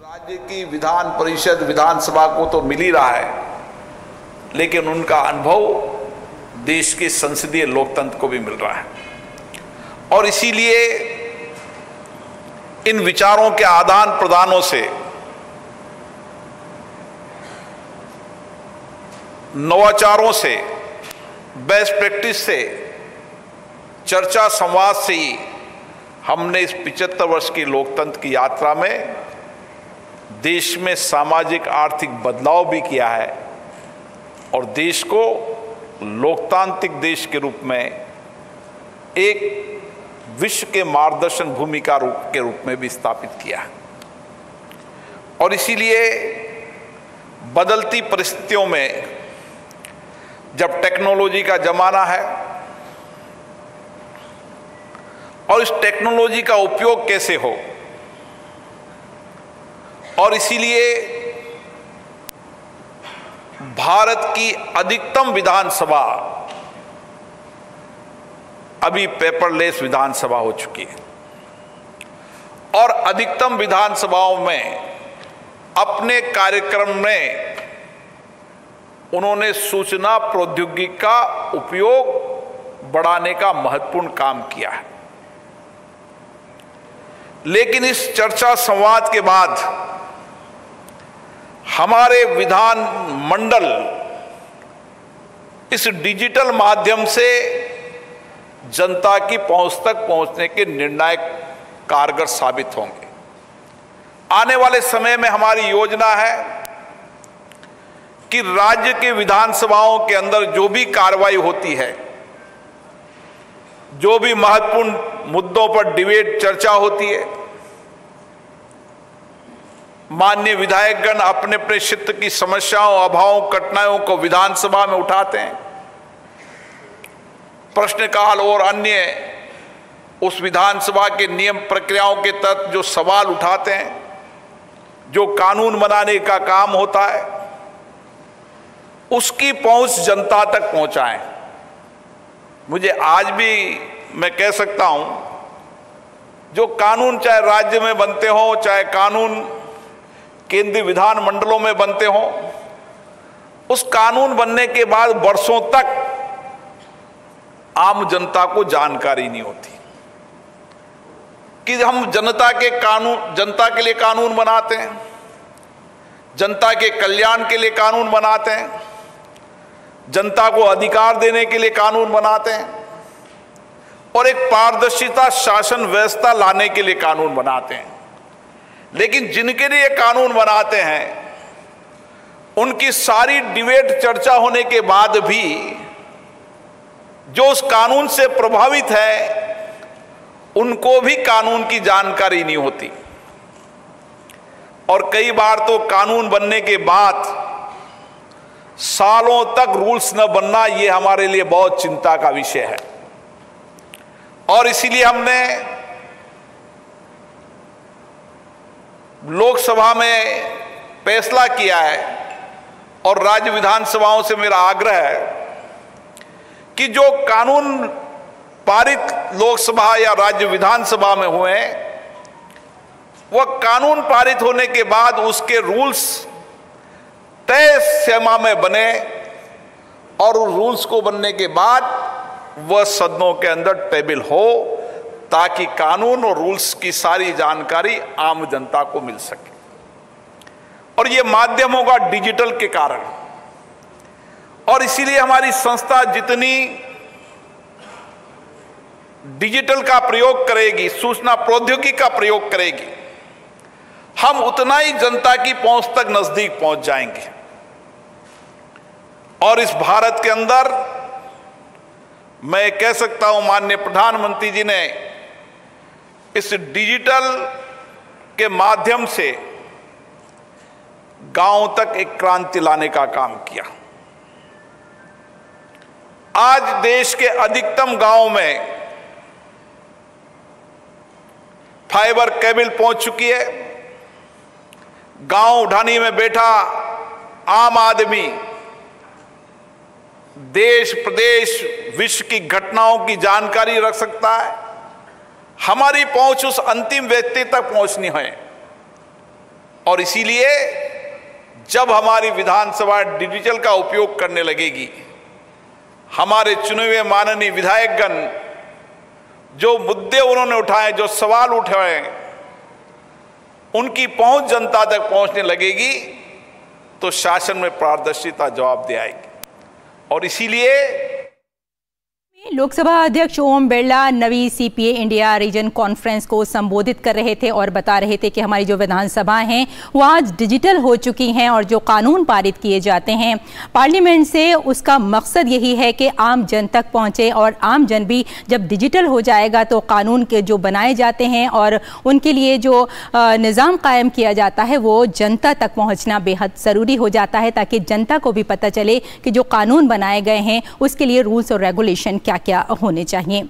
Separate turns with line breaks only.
राज्य की विधान परिषद विधानसभा को तो मिल ही रहा है, लेकिन उनका अनुभव देश के संसदीय लोकतंत्र को भी मिल रहा है। और इसीलिए इन विचारों के आदान प्रदानों से, नवाचारों से, बेस्ट प्रैक्टिस से, चर्चा संवाद से ही हमने इस 75 वर्ष की लोकतंत्र की यात्रा में देश में सामाजिक आर्थिक बदलाव भी किया है और देश को लोकतांत्रिक देश के रूप में एक विश्व के मार्गदर्शन भूमिका के रूप में भी स्थापित किया है। और इसीलिए बदलती परिस्थितियों में जब टेक्नोलॉजी का जमाना है और इस टेक्नोलॉजी का उपयोग कैसे हो, और इसीलिए भारत की अधिकतम विधानसभा अभी पेपरलेस विधानसभा हो चुकी है और अधिकतम विधानसभाओं में अपने कार्यक्रम में उन्होंने सूचना प्रौद्योगिकी का उपयोग बढ़ाने का महत्वपूर्ण काम किया है। लेकिन इस चर्चा संवाद के बाद हमारे विधान मंडल इस डिजिटल माध्यम से जनता की पहुंच तक पहुंचने के निर्णायक कारगर साबित होंगे। आने वाले समय में हमारी योजना है कि राज्य के विधानसभाओं के अंदर जो भी कार्रवाई होती है, जो भी महत्वपूर्ण मुद्दों पर डिबेट चर्चा होती है, माननीय विधायकगण अपने अपने क्षेत्र की समस्याओं, अभावों, कठिनाइयों को विधानसभा में उठाते हैं। प्रश्नकाल और अन्य उस विधानसभा के नियम प्रक्रियाओं के तहत जो सवाल उठाते हैं, जो कानून बनाने का काम होता है, उसकी पहुंच जनता तक पहुंचाएं। मुझे आज भी मैं कह सकता हूं, जो कानून चाहे राज्य में बनते हो, चाहे कानून केंद्रीय विधान मंडलों में बनते हो, उस कानून बनने के बाद वर्षों तक आम जनता को जानकारी नहीं होती कि हम जनता के लिए कानून बनाते हैं, जनता के कल्याण के लिए कानून बनाते हैं, जनता को अधिकार देने के लिए कानून बनाते हैं और एक पारदर्शिता शासन व्यवस्था लाने के लिए कानून बनाते हैं। लेकिन जिनके लिए कानून बनाते हैं, उनकी सारी डिबेट चर्चा होने के बाद भी जो उस कानून से प्रभावित है, उनको भी कानून की जानकारी नहीं होती। और कई बार तो कानून बनने के बाद सालों तक रूल्स न बनना, ये हमारे लिए बहुत चिंता का विषय है। और इसीलिए हमने लोकसभा में फैसला किया है और राज्य विधानसभाओं से मेरा आग्रह है कि जो कानून पारित लोकसभा या राज्य विधानसभा में हुए, वह कानून पारित होने के बाद उसके रूल्स तय सीमा में बने और उन रूल्स को बनने के बाद वह सदनों के अंदर टेबल हो, ताकि कानून और रूल्स की सारी जानकारी आम जनता को मिल सके। और यह माध्यम होगा डिजिटल के कारण। और इसीलिए हमारी संस्था जितनी डिजिटल का प्रयोग करेगी, सूचना प्रौद्योगिकी का प्रयोग करेगी, हम उतना ही जनता की पहुंच तक नजदीक पहुंच जाएंगे। और इस भारत के अंदर मैं कह सकता हूं, माननीय प्रधानमंत्री जी ने इस डिजिटल के माध्यम से गांव तक एक क्रांति लाने का काम किया। आज देश के अधिकतम गांव में फाइबर केबल पहुंच चुकी है। गांव ढानी में बैठा आम आदमी देश, प्रदेश, विश्व की घटनाओं की जानकारी रख सकता है। हमारी पहुंच उस अंतिम व्यक्ति तक पहुंचनी है और इसीलिए जब हमारी विधानसभा डिजिटल का उपयोग करने लगेगी, हमारे चुने हुए माननीय विधायकगण जो मुद्दे उन्होंने उठाए, जो सवाल उठाए, उनकी पहुंच जनता तक पहुंचने लगेगी तो शासन में पारदर्शिता जवाब दे आएगी। और इसीलिए
लोकसभा अध्यक्ष ओम बिरला नवी सीपीए इंडिया रीजन कॉन्फ्रेंस को संबोधित कर रहे थे और बता रहे थे कि हमारी जो विधानसभा हैं वो आज डिजिटल हो चुकी हैं और जो कानून पारित किए जाते हैं पार्लियामेंट से, उसका मकसद यही है कि आम जन तक पहुंचे और आम जन भी जब डिजिटल हो जाएगा तो कानून के जो बनाए जाते हैं और उनके लिए जो निज़ाम कायम किया जाता है वो जनता तक पहुँचना बेहद ज़रूरी हो जाता है, ताकि जनता को भी पता चले कि जो कानून बनाए गए हैं उसके लिए रूल्स और रेगुलेशन क्या क्या होने चाहिए।